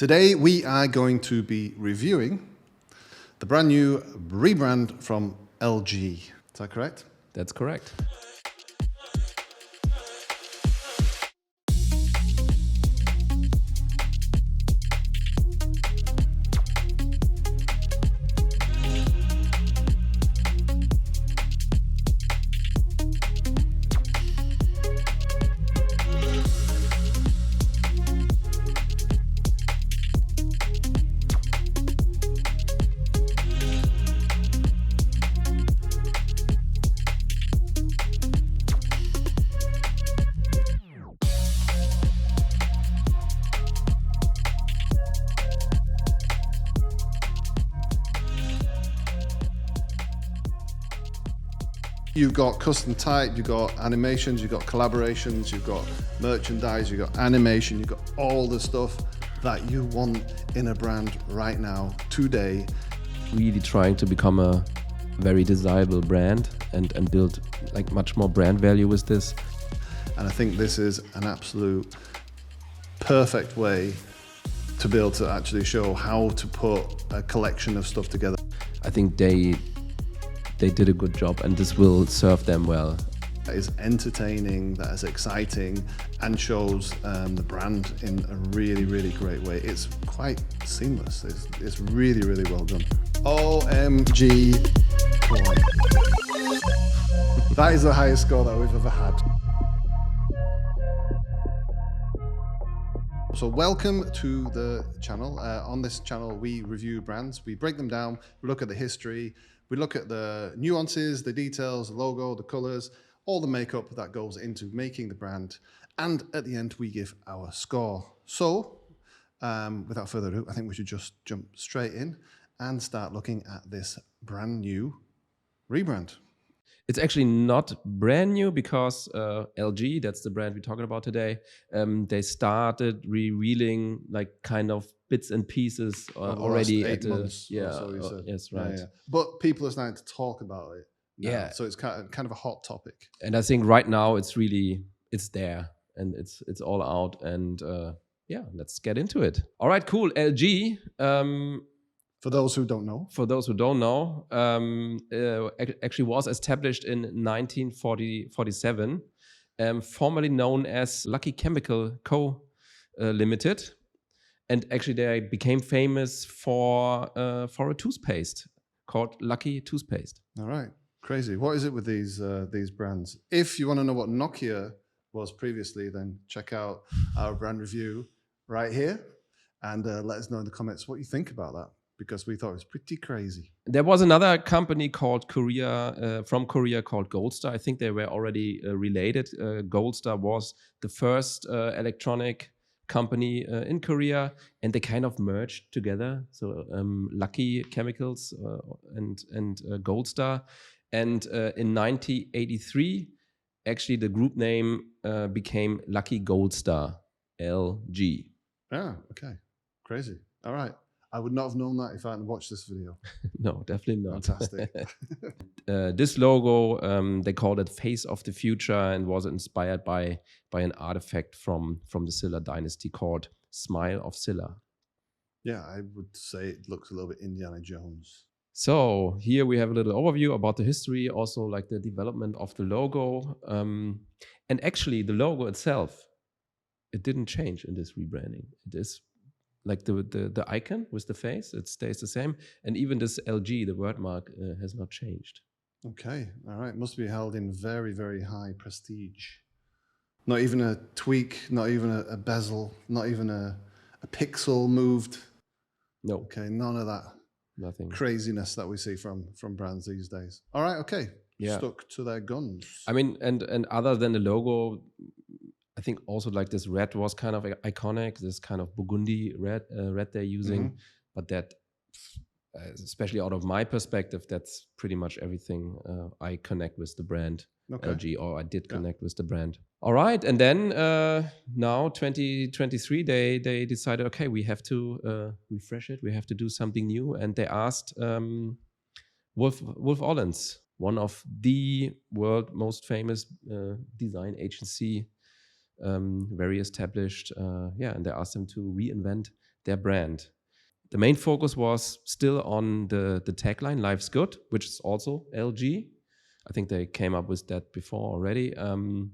Today we are going to be reviewing the brand new rebrand from LG. Is that correct? That's correct. You've got custom type, you've got animations, you've got collaborations, you've got merchandise, you've got animation, you've got all the stuff that you want in a brand right now, today. Really trying to become a very desirable brand and build like much more brand value with this. And I think this is an absolute perfect way to be able to actually show how to put a collection of stuff together. I think they did a good job and this will serve them well. That is entertaining, that is exciting, and shows the brand in a really, really great way. It's quite seamless. It's really, really well done. OMG. That is the highest score that we've ever had. So welcome to the channel. On this channel, we review brands, we break them down, we look at the history, we look at the nuances, the details, the logo, the colors, all the makeup that goes into making the brand. And at the end, we give our score. So without further ado, I think we should just jump straight in and start looking at this brand new rebrand. It's actually not brand new because LG, that's the brand we're talking about today, they started revealing like kind of bits and pieces already at 8 months. Yes, right. Yeah. But people are starting to talk about it now, yeah. So it's kind of a hot topic. And I think right now it's there and it's all out and yeah, let's get into it. All right, cool. LG. For those who don't know. For those who don't know, actually was established in 1947, formerly known as Lucky Chemical Co. Limited. And actually they became famous for a toothpaste called Lucky Toothpaste. All right, crazy. What is it with these brands? If you want to know what Nokia was previously, then check out our brand review right here and let us know in the comments what you think about that, because we thought it was pretty crazy. There was another company called from Korea called Goldstar. I think they were already related. Goldstar was the first electronic company in Korea, and they kind of merged together. So Lucky Chemicals and Goldstar. And in 1983, actually the group name became Lucky Goldstar, LG. Yeah, okay. Crazy. All right. I would not have known that if I hadn't watched this video. No, definitely not. Fantastic. This logo, they called it Face of the Future and was inspired by an artifact from the Silla dynasty called Smile of Silla. Yeah, I would say it looks a little bit Indiana Jones. So here we have a little overview about the history, also like the development of the logo. And actually the logo itself, it didn't change in this rebranding. It is like the icon with the face, it stays the same. And even this LG, the word mark, has not changed. Okay, all right. Must be held in very, very high prestige. Not even a tweak, not even a bezel, not even a pixel moved. No. Okay, none of that. Nothing. Craziness that we see from brands these days. All right, okay. Yeah. Stuck to their guns. I mean, and other than the logo, I think also like this red was kind of iconic, this kind of burgundy red they're using, but that, especially out of my perspective, that's pretty much everything I connect with the brand LG, or I did connect with the brand. All right, and then now 2023, they decided, okay, we have to refresh it, we have to do something new, and they asked Wolff Olins, one of the world most famous design agency, very established, and they asked him to reinvent their brand. The main focus was still on the tagline, Life's Good, which is also LG. I think they came up with that before already. And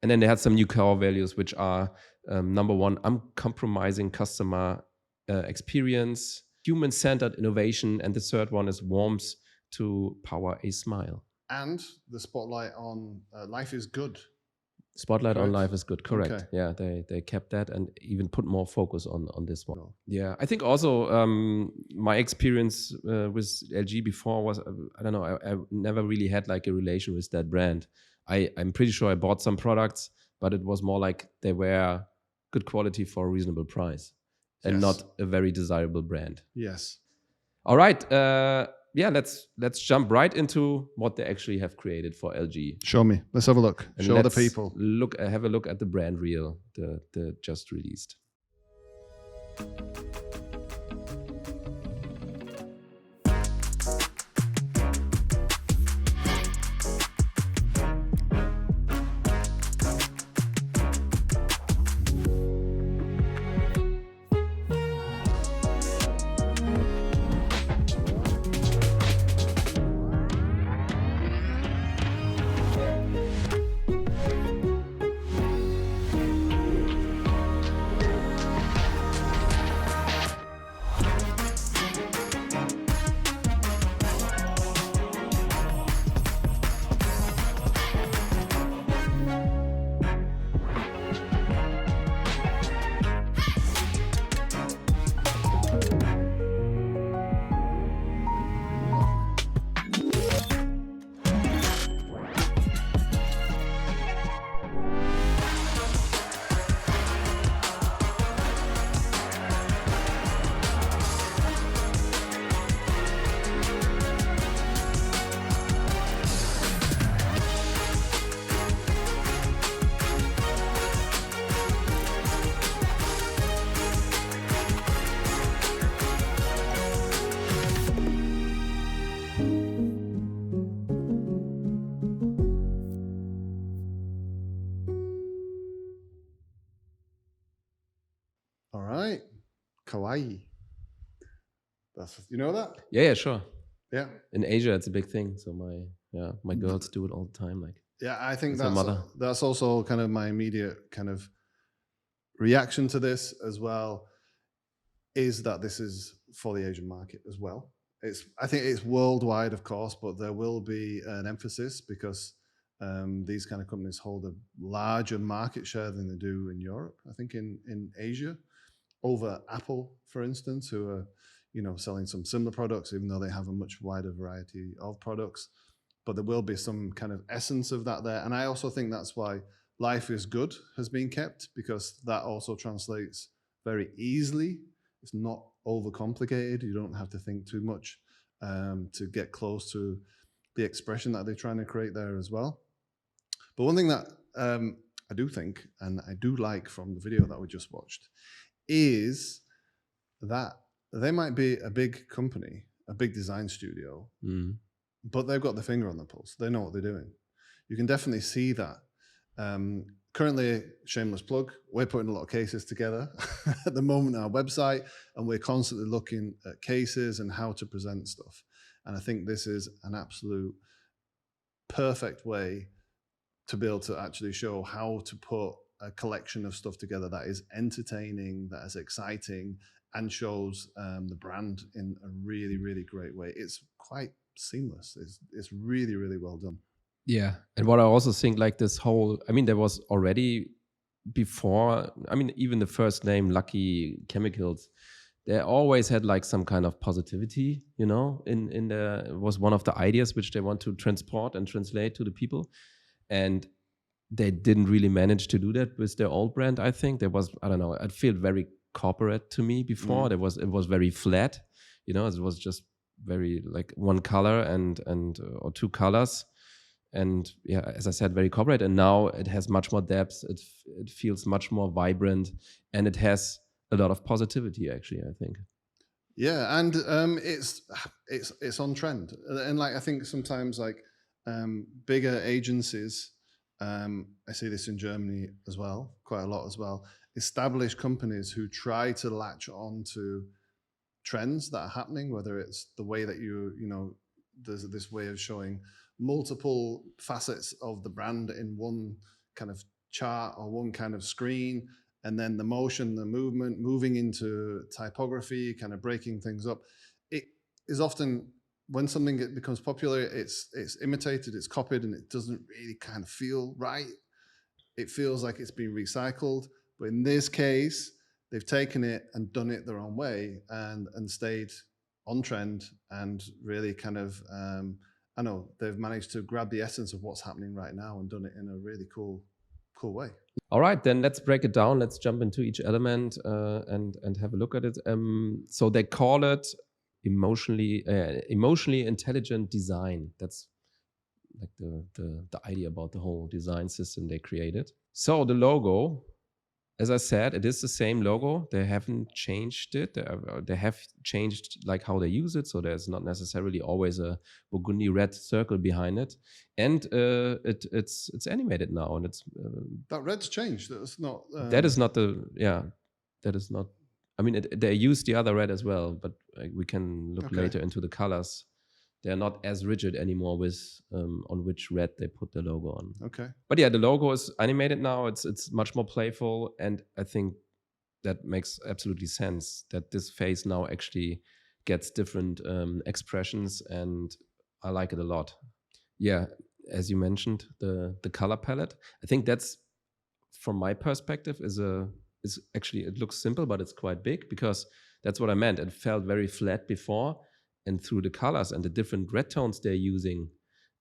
then they had some new core values, which are number one, uncompromising customer experience, human-centered innovation, and the third one is warmth to power a smile. And the spotlight on life is good. Spotlight Correct? on life is good, correct. Okay. Yeah, they kept that and even put more focus on this one. Yeah, I think also my experience with LG before was, I don't know, I never really had like a relation with that brand. I'm pretty sure I bought some products, but it was more like they were good quality for a reasonable price and not a very desirable brand. Yes. All right. Yeah, let's jump right into what they actually have created for LG. Show me. Let's have a look. And show the people. Have a look at the brand reel, the just released. All right. Kawaii. You know that? Yeah, sure. Yeah. In Asia, it's a big thing. So my girls do it all the time. Like, yeah, I think mother. That's also kind of my immediate kind of reaction to this as well, is that this is for the Asian market as well. I think it's worldwide, of course, but there will be an emphasis because these kind of companies hold a larger market share than they do in Europe. I think in Asia, over Apple, for instance, who are selling some similar products, even though they have a much wider variety of products. But there will be some kind of essence of that there. And I also think that's why Life is Good has been kept, because that also translates very easily. It's not overcomplicated. You don't have to think too much to get close to the expression that they're trying to create there as well. But one thing that I do think, and I do like from the video that we just watched, is that they might be a big company, a big design studio, but they've got their finger on the pulse. They know what they're doing. You can definitely see that. Currently, shameless plug, we're putting a lot of cases together at the moment on our website, and we're constantly looking at cases and how to present stuff. And I think this is an absolute perfect way to be able to actually show how to put a collection of stuff together that is entertaining, that is exciting, and shows the brand in a really, really great way. It's quite seamless. It's really, really well done. Yeah. And what I also think, like this whole, there was already before, even the first name, Lucky Chemicals, they always had like some kind of positivity, it was one of the ideas which they want to transport and translate to the people. And they didn't really manage to do that with their old brand, I think. There was, I don't know, it felt very corporate to me before. It was very flat, it was just very like one color and or two colors. And yeah, as I said, very corporate. And now it has much more depth. It feels much more vibrant, and it has a lot of positivity, actually, I think. Yeah, and it's on trend. And like I think sometimes like bigger agencies, I see this in Germany as well, quite a lot as well. established companies who try to latch on to trends that are happening, whether it's the way that there's this way of showing multiple facets of the brand in one kind of chart or one kind of screen, and then the motion, the movement, moving into typography, kind of breaking things up. It is often, when something becomes popular, it's imitated, it's copied, and it doesn't really kind of feel right. It feels like it's been recycled. But in this case, they've taken it and done it their own way, and stayed on trend, and really kind of I know they've managed to grab the essence of what's happening right now and done it in a really cool way. All right, then let's break it down. Let's jump into each element and have a look at it. So they call it emotionally intelligent design. That's like the idea about the whole design system they created. So the logo, as I said, it is the same logo. They haven't changed it. They have changed like how they use it. So there's not necessarily always a burgundy red circle behind it. And it's animated now, and it's that red's changed. That's not. That is not the That is not. I mean, they use the other red as well, but we can look later into the colors. They're not as rigid anymore with on which red they put the logo on. Okay. But yeah, the logo is animated now. It's much more playful, and I think that makes absolutely sense that this face now actually gets different expressions, and I like it a lot. Yeah, as you mentioned, the color palette. I think that's, from my perspective, is actually, it looks simple, but it's quite big, because that's what I meant. It felt very flat before. And through the colors and the different red tones they're using,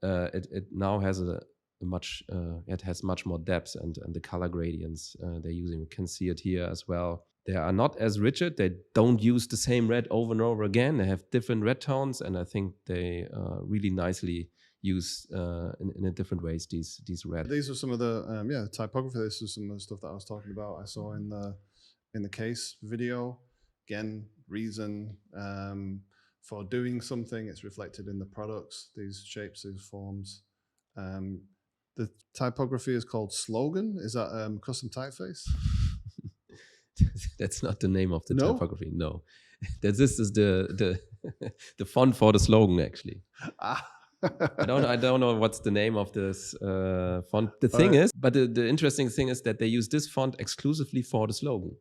it now has it has much more depth, and the color gradients they're using. We can see it here as well. They are not as rigid. They don't use the same red over and over again. They have different red tones, and I think they really nicely use in a different ways these red. These are some of the typography. This is some of the stuff that I was talking about. I saw in the case video. Again, reason for doing something, it's reflected in the products, these shapes, these forms. The typography is called Slogan. Is that custom typeface? That's not the name of the typography. No, this is the the font for the slogan, actually. I don't know what's the name of this font. The thing is, but the interesting thing is that they use this font exclusively for the slogan.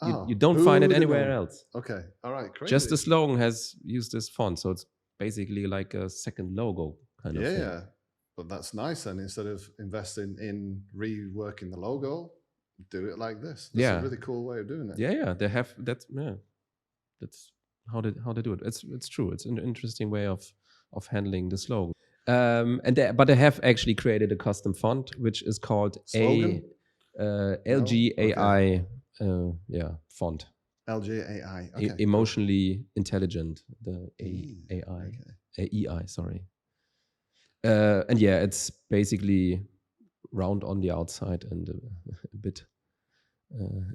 You don't find it anywhere else. Okay, all right, crazy. Just the slogan has used this font, so it's basically like a second logo kind of thing. Yeah, but that's nice. And instead of investing in reworking the logo, do it like this. That's a really cool way of doing it. Yeah, they have that's how they do it. It's true. It's an interesting way of handling the slogan. But they have actually created a custom font, which is called LGAI. Font. LGAI. Okay. Emotionally intelligent. The AI. AEI. Sorry. And yeah, it's basically round on the outside and a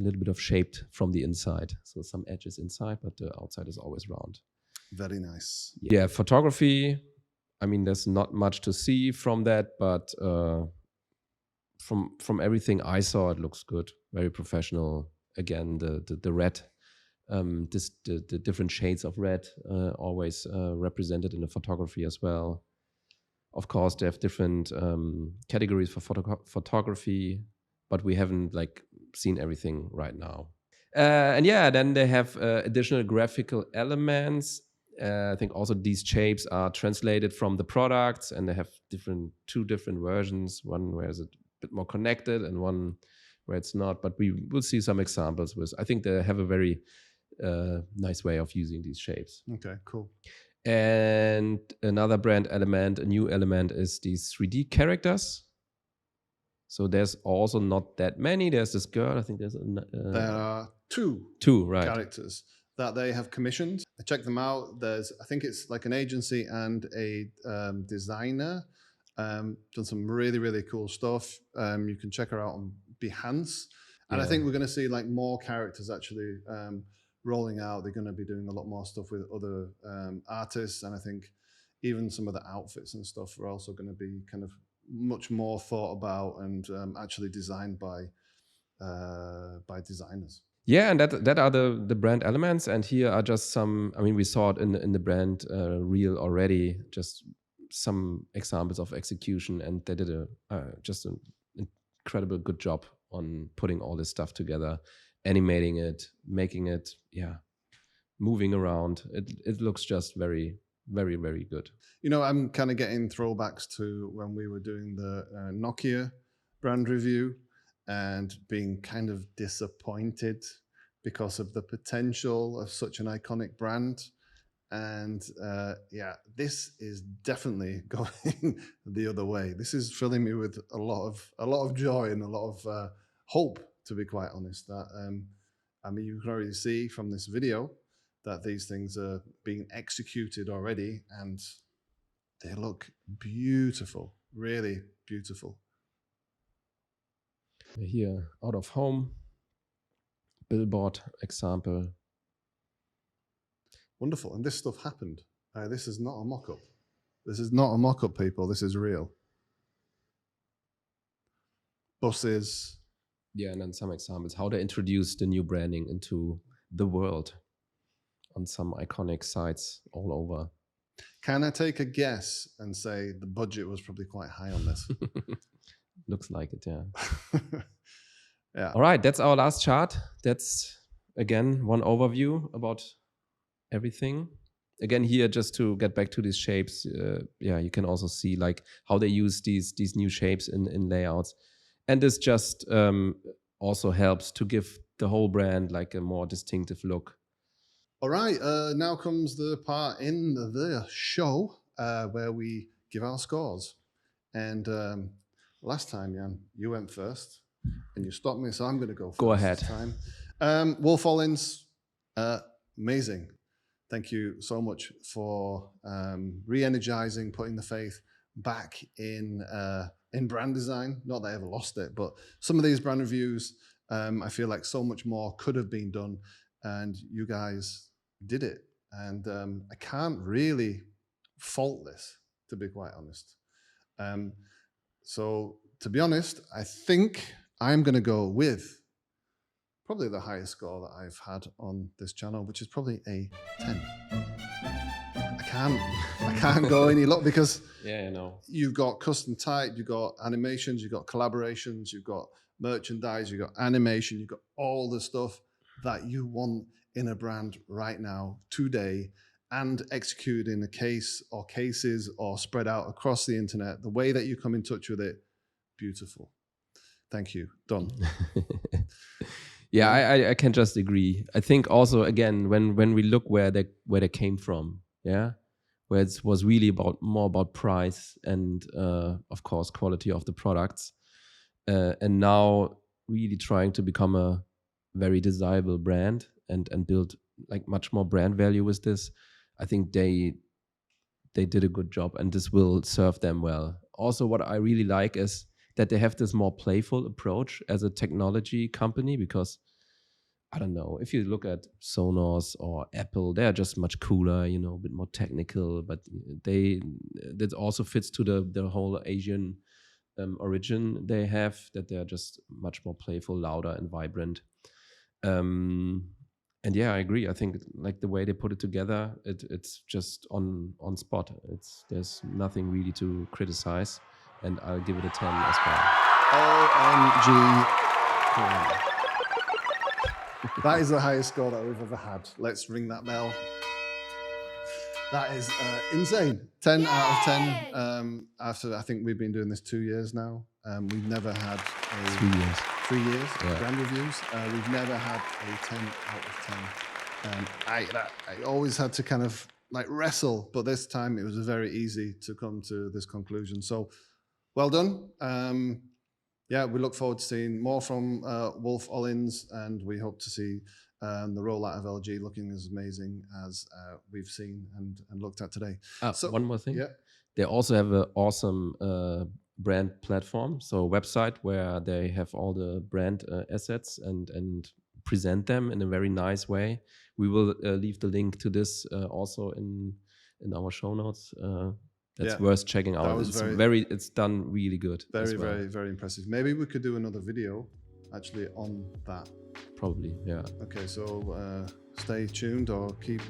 little bit of shaped from the inside. So some edges inside, but the outside is always round. Very nice. Yeah, photography. I mean, there's not much to see from that, but from everything I saw, it looks good. Very professional. Again, the red, the different shades of red always represented in the photography as well. Of course, they have different categories for photography, but we haven't seen everything right now. And yeah, then they have additional graphical elements. I think also these shapes are translated from the products, and they have two different versions. One where it's a bit more connected, and one where it's not. But we will see some examples with. I think they have a very nice way of using these shapes. Okay, cool. And another brand element, a new element, is these 3D characters. So there's also not that many. There's this girl. I think there are two characters that they have commissioned. I checked them out. I think it's like an agency and a designer. Done some really, really cool stuff. You can check her out on Behance. And I think we're going to see more characters actually rolling out. They're going to be doing a lot more stuff with other artists. And I think even some of the outfits and stuff are also going to be kind of much more thought about and actually designed by by designers. Yeah, and that are the brand elements, and here are just some. I mean, we saw it in the brand reel already. Just some examples of execution, and they did just an incredible good job on putting all this stuff together, animating it, making it, moving around. It looks just very, very, very good. You know, I'm kind of getting throwbacks to when we were doing the Nokia brand review and being kind of disappointed because of the potential of such an iconic brand. And this is definitely going the other way. This is filling me with a lot of joy and a lot of hope, to be quite honest. That I mean, you can already see from this video that these things are being executed already, and they look beautiful, really beautiful. Here, out of home, billboard example. Wonderful. And this stuff happened. This is not a mock-up. This is not a mock-up, people. This is real. Buses. Yeah, and then some examples, how they introduced the new branding into the world on some iconic sites all over. Can I take a guess and say the budget was probably quite high on this? Looks like it, yeah. Yeah. All right, that's our last chart. That's, again, one overview about everything. Again, here, just to get back to these shapes, you can also see like how they use these new shapes in layouts. And this just also helps to give the whole brand like a more distinctive look. All right, now comes the part in the show where we give our scores. And last time, Jan, you went first and you stopped me, so I'm going to go first. Go ahead. This time. Wolff Olins, amazing. Thank you so much for re-energizing, putting the faith back in brand design. Not that I ever lost it, but some of these brand reviews, I feel like so much more could have been done, and you guys did it. And I can't really fault this, to be quite honest. So to be honest, I think I'm going to go with probably the highest score that I've had on this channel, which is probably a 10. I can't go any lower because you've got custom type, you've got animations, you've got collaborations, you've got merchandise, you've got animation, you've got all the stuff that you want in a brand right now, today, and executed in a case or cases or spread out across the internet. The way that you come in touch with it, beautiful. Thank you. Done. Yeah, I can just agree. I think also, again, when we look where they came from, where it was really more about price and of course quality of the products, and now really trying to become a very desirable brand and build like much more brand value with this. I think they did a good job, and this will serve them well. Also, what I really like is that they have this more playful approach as a technology company, because I don't know, if you look at Sonos or Apple, they are just much cooler, a bit more technical, but that also fits to the whole Asian origin they have, that they're just much more playful, louder and vibrant. And yeah, I agree. I think like the way they put it together, it's just on spot. There's nothing really to criticize, and I'll give it a 10 as well. OMG. That is the highest score that we've ever had. Let's ring that bell. That is insane. 10 out of 10. After, I think we've been doing this 2 years now. We've never had 3 years brand reviews. We've never had a 10 out of 10. I always had to kind of like wrestle, but this time it was very easy to come to this conclusion. So well done. We look forward to seeing more from Wolff Olins, and we hope to see the rollout of LG looking as amazing as we've seen and looked at today. So one more thing. They also have an awesome brand platform, so a website where they have all the brand assets and present them in a very nice way. We will leave the link to this also in our show notes. That's worth checking out. It's done really good. Very, very, very impressive. Maybe we could do another video actually on that. Probably, yeah. Okay, so stay tuned or keep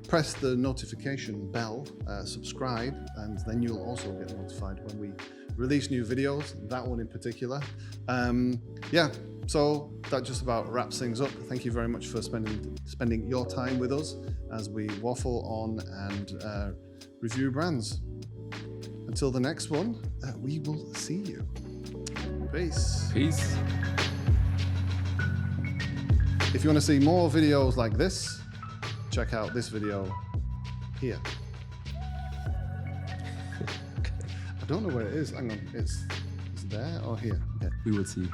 press the notification bell, subscribe, and then you'll also get notified when we release new videos, that one in particular. Yeah, so that just about wraps things up. Thank you very much for spending your time with us as we waffle on and review brands. Until the next one, we will see you. Peace. Peace. If you want to see more videos like this, check out this video here. I don't know where it is. Hang on. It's there or here? Okay. We will see.